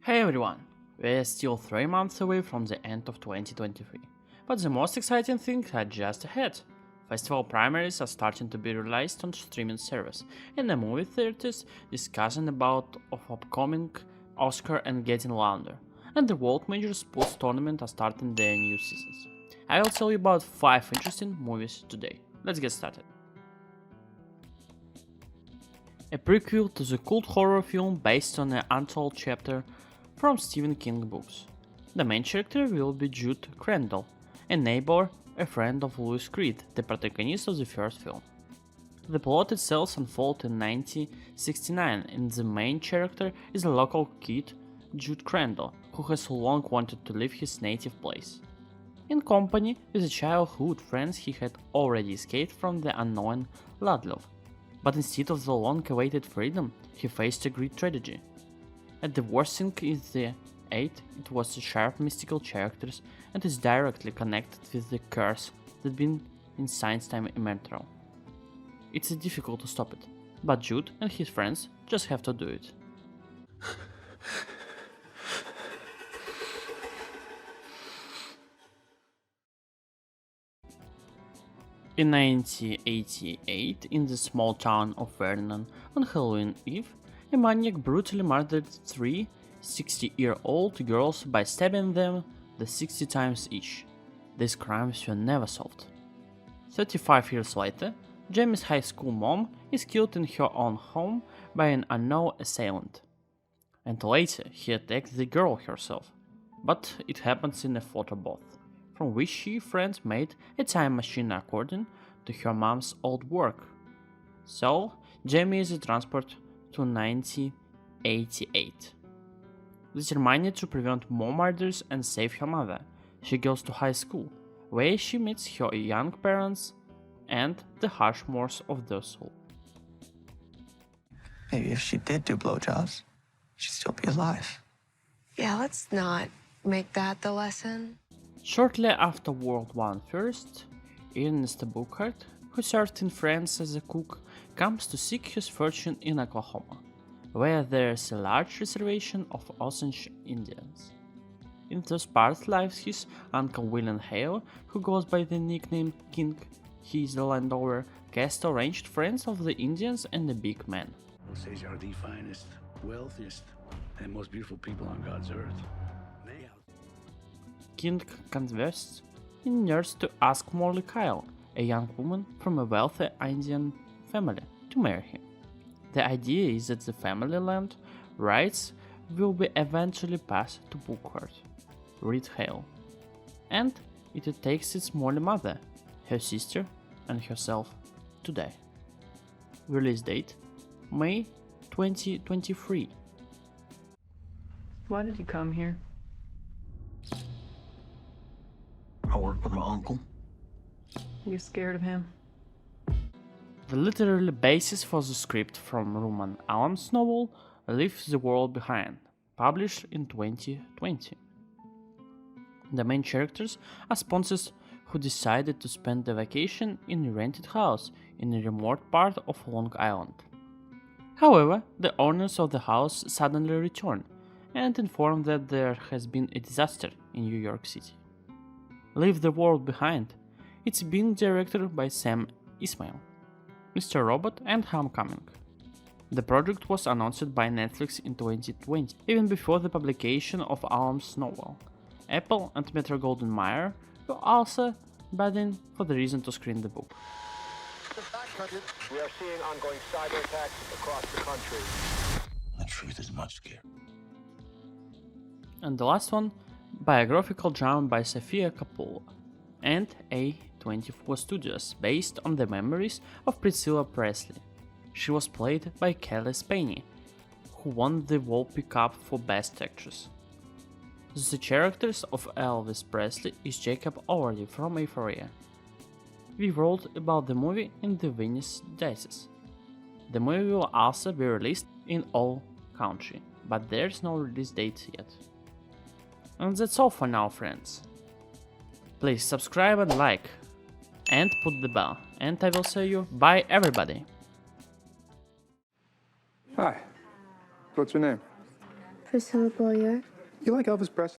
Hey everyone! We're still 3 months away from the end of 2023, but the most exciting things are just ahead. Festival primaries are starting to be released on streaming service, and the movie theaters discussing about of upcoming Oscar and getting louder, and the world major sports tournament are starting their new seasons. I will tell you about 5 interesting movies today. Let's get started. A prequel to the cult horror film based on an untold chapter from Stephen King books. The main character will be Jude Crandall, a neighbor, a friend of Louis Creed, the protagonist of the first film. The plot itself unfolds in 1969 and the main character is a local kid, Jude Crandall, who has long wanted to leave his native place. In company with the childhood friends he had already escaped from the unknown Ludlow, but instead of the long-awaited freedom, he faced a great tragedy. And the worst thing is it was the sharp mystical characters and is directly connected with the curse that been in science time immortal. It's difficult to stop it, but Jude and his friends just have to do it. In 1988, in the small town of Vernon, on Halloween Eve, a maniac brutally murdered 3 60-year-old girls by stabbing them the 60 times each. These crimes were never solved. 35 years later, Jamie's high school mom is killed in her own home by an unknown assailant. And later, he attacks the girl herself. But it happens in a photo booth, from which she friends made a time machine according to her mom's old work. So, Jamie is transported to 1988. Determined to prevent more murders and save her mother, she goes to high school, where she meets her young parents and the Rushmores of the soul. Maybe if she did do blowjobs, she'd still be alive. Yeah, let's not make that the lesson. Shortly after World War I, Ernest Buchard, who served in France as a cook, comes to seek his fortune in Oklahoma, where there is a large reservation of Osage Indians. In those parts lives his uncle William Hale, who goes by the nickname King. He is the landowner, cast arranged friends of the Indians and the big man. Osage are the finest, wealthiest, and most beautiful people on God's earth. King convests in nurse to ask Molly Kyle, a young woman from a wealthy Indian family, to marry him. The idea is that the family land rights will be eventually passed to Buchard, Reed Hale, and it takes its Molly mother, her sister, and herself to die. Release date May 2023. Why did you come here? I work with my uncle. You scared of him? The literary basis for the script from Roman Allen's novel Leave the World Behind, published in 2020. The main characters are sponsors who decided to spend the vacation in a rented house in a remote part of Long Island. However, the owners of the house suddenly return and inform that there has been a disaster in New York City. Leave the World Behind. It's being directed by Sam Esmail, Mr. Robot and Homecoming. The project was announced by Netflix in 2020, even before the publication of Allen's novel. Apple and Metro-Goldwyn-Mayer were also bidding for the reason to screen the book. We are seeing ongoing cyber attacks across the country. The truth is much scarier. And the last one, biographical drama by Sofia Coppola and A24 Studios, based on the memories of Priscilla Presley. She was played by Kelly Spaney, who won the Volpe Cup for Best Actress. The characters of Elvis Presley is Jacob Elordi from Euphoria. We wrote about the movie in the Venice Diocese. The movie will also be released in all countries, but there's no release date yet. And that's all for now, friends. Please subscribe and like, and put the bell, and I will see you. Bye, everybody. Hi. What's your name? Priscilla Boyer. You like Elvis Presley?